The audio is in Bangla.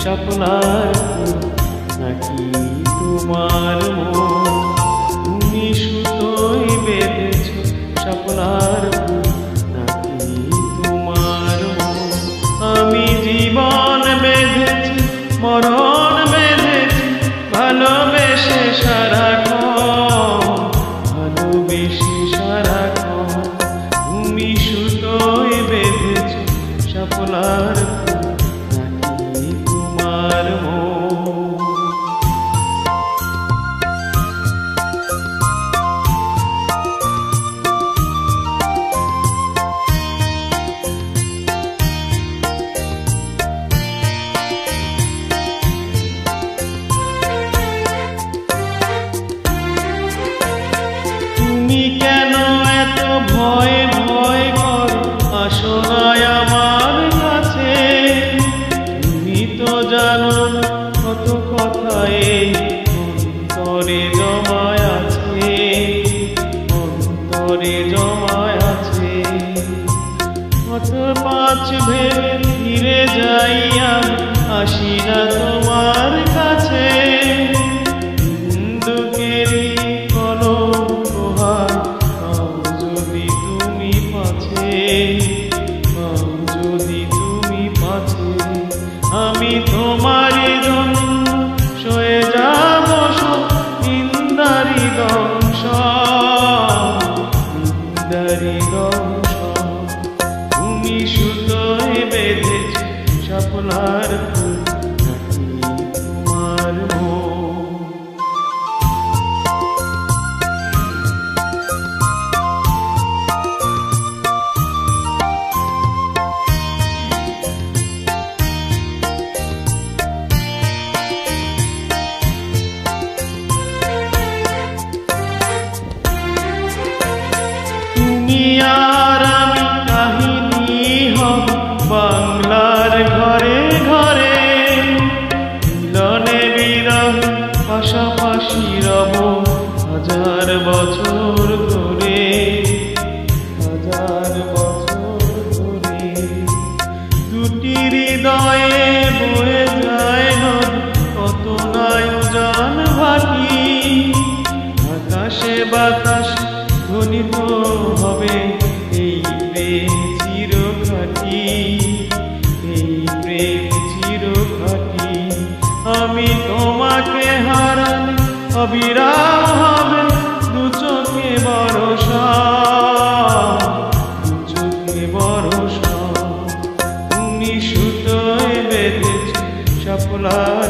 শাপলার নাকি তোমার মন? তুমি সুতোয় বেঁধেছ শাপলার নাকি তোমার মন? আমি জীবন বেঁধেছি, মরণ বেঁধেছি, ভালোবেসে সারাক্ষণ, ভালোবেসে সারাক্ষণ। তুমি সুতোয় বেঁধেছ শাপলার নাকি তোমার মন? তুমি কেন এত ভয় ভয় করো? আসো না আমার কাছে। তুমি তো জানো না কত কথা এই অন্তরে জমায় আছে, অন্তরে জমায় আছে। কত পাঁচ ভেবে ফিরে যাই আমি, আসি না তোমার কাছে। দুঃখেরই কলঙ্ক হাও যদি তুমি পাছে, পাও যদি তুমি পাছে। আমি তোমারই জন্য সয়ে যাব নিন্দারি দংশন, নিন্দারি দংশন। তুমি সুতোয় বেঁধেছ শাপলার নাকি তোমার মন? তুমি আর আমি কাহিনী হব বাংলার ঘরে ঘরে, মিলনে বিরহে পাশাপাশি রব হাজার বছর ধরে, হাজার বছর ধরে। দুটি হৃদয়ে বয়ে যায় নদী, কত নাই জান ভাটি। আকাশে বাতাসে ধ্বনিত হবে এই প্রেম চিরখাটি, এই প্রেম চিরখাটি। আমি তোমাকে হারালে অবিরাম হবে দু চোখে বরষা, দু চোখে বরষা। তুমি সুতোয় বেঁধেছ শাপলার